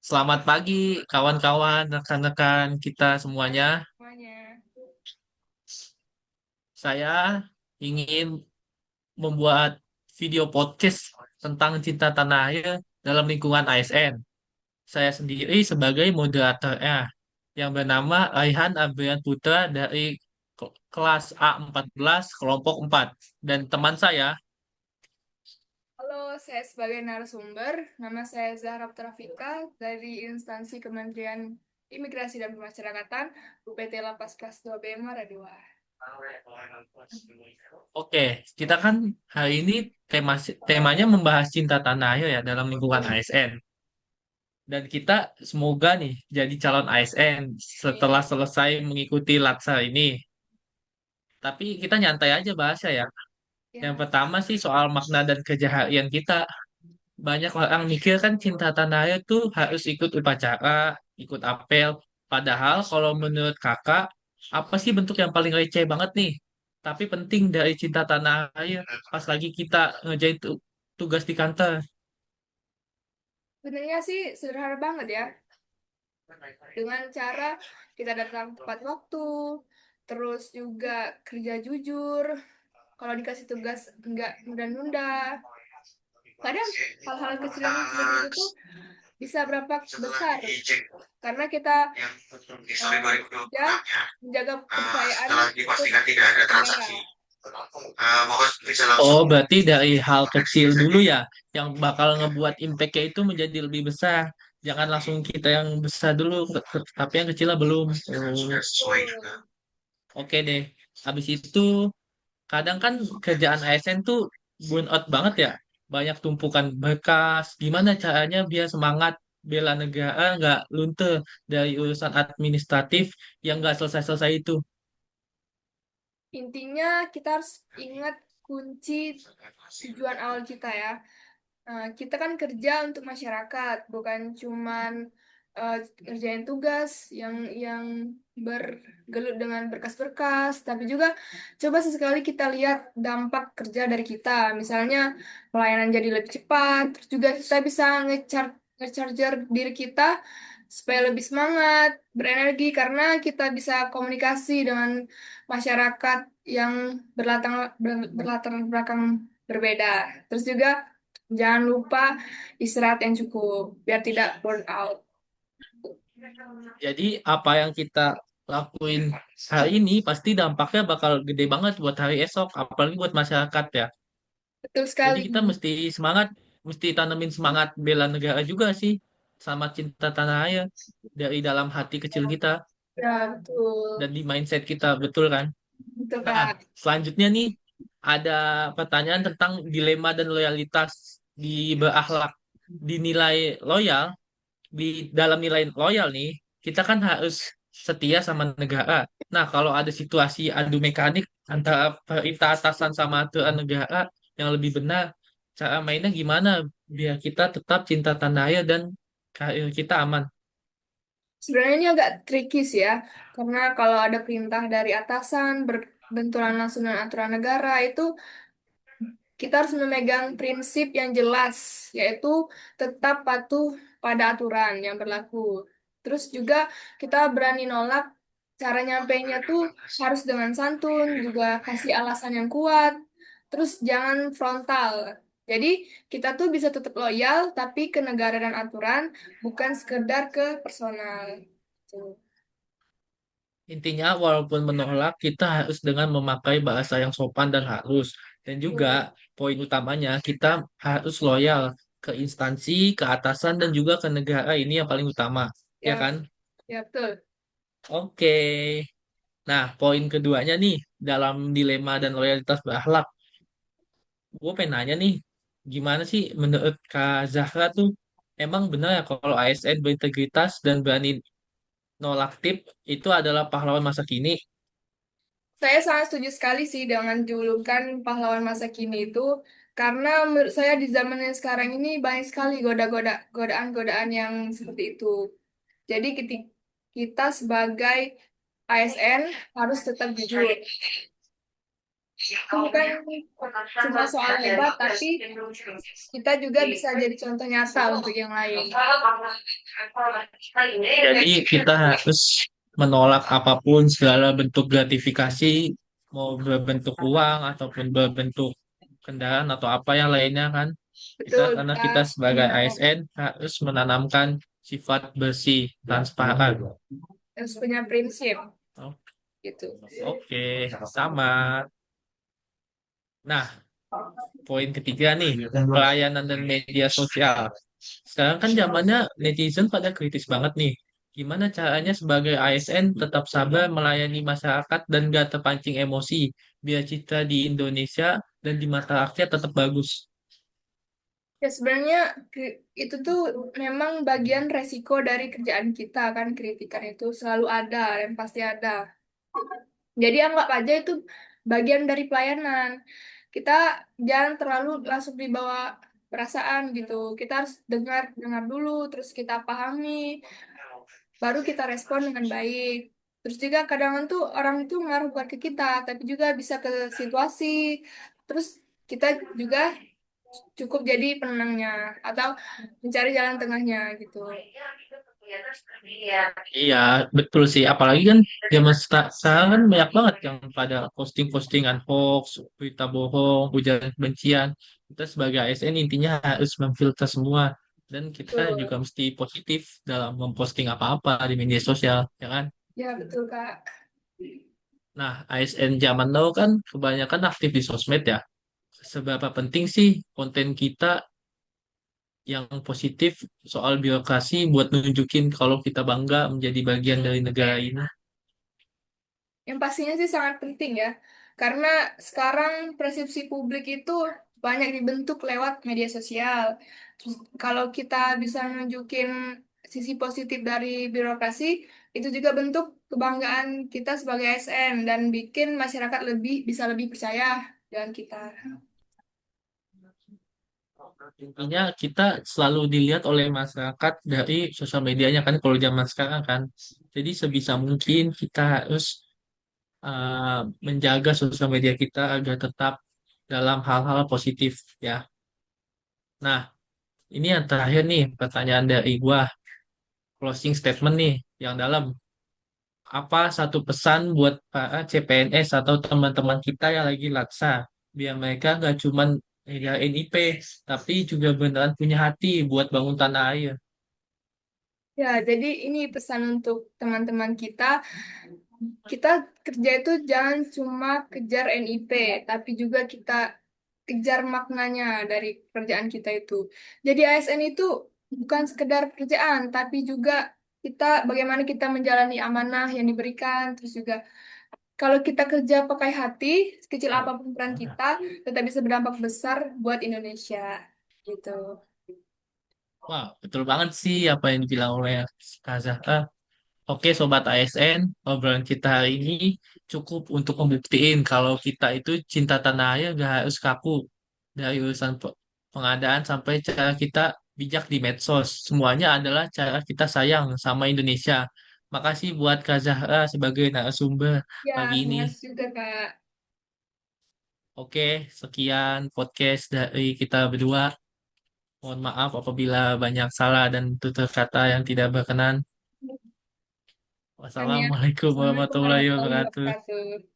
Selamat pagi, kawan-kawan, rekan-rekan kita semuanya. Semuanya. Saya ingin membuat video podcast tentang cinta tanah air dalam lingkungan ASN. Saya sendiri sebagai moderatornya yang bernama Raihan Abrian Putra dari kelas A14 kelompok 4. Dan teman saya, Halo, saya sebagai narasumber. Nama saya Zahra Trafika dari instansi Kementerian Imigrasi dan Pemasyarakatan UPT Lapas Kelas 2B Maratua. oke, kita kan hari ini temanya membahas cinta tanah air ya dalam lingkungan ASN. Dan kita semoga nih jadi calon ASN setelah Amin. selesai mengikuti laksa ini. Tapi kita nyantai aja bahasa ya. Yang Ya, pertama sih soal makna dan kejahatan kita. Banyak orang mikir kan cinta tanah air tuh harus ikut upacara, ikut apel. Padahal kalau menurut kakak, apa sih bentuk yang paling receh banget nih? Tapi penting dari cinta tanah air pas lagi kita ngerjain tugas di kantor. sebenarnya sih sederhana banget ya. Dengan cara kita datang tepat waktu, terus juga kerja jujur. Kalau dikasih tugas nggak nunda-nunda. Kadang hal-hal kecil yang seperti itu tuh bisa berapa besar karena kita kerja menjaga kepercayaan untuk negara. Oh, berarti dari hal kecil dulu ya, yang bakal ngebuat impact-nya itu menjadi lebih besar. Jangan langsung kita yang besar dulu, tapi yang kecilnya belum. Oh, Betul. oke deh. Habis itu, kadang kan kerjaan ASN tuh burn out banget ya. Banyak tumpukan berkas. Gimana caranya biar semangat bela negara nggak luntur dari urusan administratif yang nggak selesai-selesai itu. Intinya kita harus ingat kunci tujuan awal kita ya. Kita kan kerja untuk masyarakat, bukan cuman eh, ngerjain tugas yang bergelut dengan berkas-berkas, tapi juga coba sesekali kita lihat dampak kerja dari kita. Misalnya pelayanan jadi lebih cepat, terus juga kita bisa nge-charger diri kita supaya lebih semangat, berenergi karena kita bisa komunikasi dengan masyarakat yang berlatar belakang berbeda. Terus juga jangan lupa istirahat yang cukup biar tidak burn out. Jadi apa yang kita lakuin hari ini pasti dampaknya bakal gede banget buat hari esok, apalagi buat masyarakat ya. Betul Jadi sekali. kita mesti semangat, mesti tanemin semangat bela negara juga sih, sama cinta tanah air dari dalam hati kecil kita Ya, betul. dan di mindset kita, betul kan? Betul, Nah, Kak. selanjutnya nih ada pertanyaan tentang dilema dan loyalitas di berakhlak. Dinilai loyal, di dalam nilai loyal nih, kita kan harus setia sama negara. Nah, kalau ada situasi adu mekanik antara perintah atasan sama aturan negara yang lebih benar, cara mainnya gimana biar kita tetap cinta tanah air dan karir kita aman? Sebenarnya ini agak tricky sih ya, karena kalau ada perintah dari atasan berbenturan langsung dengan aturan negara itu kita harus memegang prinsip yang jelas, yaitu tetap patuh pada aturan yang berlaku. Terus juga kita berani nolak, cara nyampainya tuh harus dengan santun, juga kasih alasan yang kuat, terus jangan frontal. Jadi kita tuh bisa tetap loyal, tapi ke negara dan aturan, bukan sekedar ke personal. Tuh. Intinya, walaupun menolak, kita harus dengan memakai bahasa yang sopan dan halus. Dan juga, Tuh. poin utamanya, kita harus loyal ke instansi, ke atasan, dan juga ke negara. Ini yang paling utama. Ya Ya, kan? ya betul. Oke. Nah, poin keduanya nih, dalam dilema dan loyalitas berakhlak. Gue pengen nanya nih, gimana sih menurut Kak Zahra tuh, emang benar ya kalau ASN berintegritas dan berani nolak tip itu adalah pahlawan masa kini? Saya sangat setuju sekali sih dengan julukan pahlawan masa kini itu, karena menurut saya di zaman yang sekarang ini banyak sekali godaan-godaan yang seperti itu. Jadi kita sebagai ASN harus tetap jujur. Itu bukan cuma soal hebat, tapi kita juga bisa jadi contoh nyata untuk yang lain. Jadi kita harus menolak apapun segala bentuk gratifikasi, mau berbentuk uang ataupun berbentuk kendaraan atau apa yang lainnya kan. Betul, Kita karena kita kita harus sebagai benar. ASN harus menanamkan sifat bersih, transparan. Harus punya prinsip, Oh, gitu. oke, sama. Nah, poin ketiga nih, pelayanan dan media sosial. Sekarang kan zamannya netizen pada kritis banget nih. Gimana caranya sebagai ASN tetap sabar melayani masyarakat dan gak terpancing emosi, biar citra di Indonesia dan di mata rakyat tetap bagus. Ya sebenarnya itu tuh memang bagian resiko dari kerjaan kita kan, kritikan itu selalu ada dan pasti ada. Jadi anggap aja itu bagian dari pelayanan. Kita jangan terlalu langsung dibawa perasaan gitu. Kita harus dengar dengar dulu, terus kita pahami, baru kita respon dengan baik. Terus juga kadang tuh orang itu ngaruh buat ke kita, tapi juga bisa ke situasi. Terus kita juga cukup jadi penenangnya atau mencari jalan tengahnya gitu. Iya, betul sih. Apalagi kan zaman sekarang kan banyak banget yang pada posting-postingan hoax, berita bohong, ujaran kebencian. Kita sebagai ASN intinya harus memfilter semua. Dan kita juga Betul. mesti positif dalam memposting apa-apa di media sosial, ya kan? Ya betul Kak. Nah, ASN zaman now kan kebanyakan aktif di sosmed ya. Seberapa penting sih konten kita yang positif soal birokrasi buat nunjukin kalau kita bangga menjadi bagian dari negara ini? Yang pastinya sih sangat penting ya, karena sekarang persepsi publik itu banyak dibentuk lewat media sosial. Terus kalau kita bisa nunjukin sisi positif dari birokrasi, itu juga bentuk kebanggaan kita sebagai ASN dan bikin masyarakat bisa lebih percaya dengan kita. Intinya kita selalu dilihat oleh masyarakat dari sosial medianya kan kalau zaman sekarang kan. Jadi sebisa mungkin kita harus menjaga sosial media kita agar tetap dalam hal-hal positif ya. Nah, ini yang terakhir nih pertanyaan dari gua, closing statement nih yang dalam. Apa satu pesan buat para CPNS atau teman-teman kita yang lagi laksa biar mereka nggak cuman ngejain IP tapi juga beneran punya hati buat bangun tanah air. Ya, jadi ini pesan untuk teman-teman kita. Kita kerja itu jangan cuma kejar NIP, tapi juga kita kejar maknanya dari pekerjaan kita itu. Jadi ASN itu bukan sekedar pekerjaan, tapi juga bagaimana kita menjalani amanah yang diberikan, terus juga kalau kita kerja pakai hati, sekecil apapun peran kita, tetap bisa berdampak besar buat Indonesia. Gitu. Wah, betul banget sih apa yang dibilang oleh Kak Zahra. Oke, Sobat ASN, obrolan kita hari ini cukup untuk membuktiin kalau kita itu cinta tanah air gak harus kaku. Dari urusan pengadaan sampai cara kita bijak di medsos. Semuanya adalah cara kita sayang sama Indonesia. Makasih buat Kak Zahra sebagai narasumber Ya, pagi ini. terima kasih juga, Kak. Oke, sekian podcast dari kita berdua. Mohon maaf apabila banyak salah dan tutur kata yang tidak berkenan. Kami ya. Wassalamualaikum Assalamualaikum warahmatullahi warahmatullahi wabarakatuh. wabarakatuh.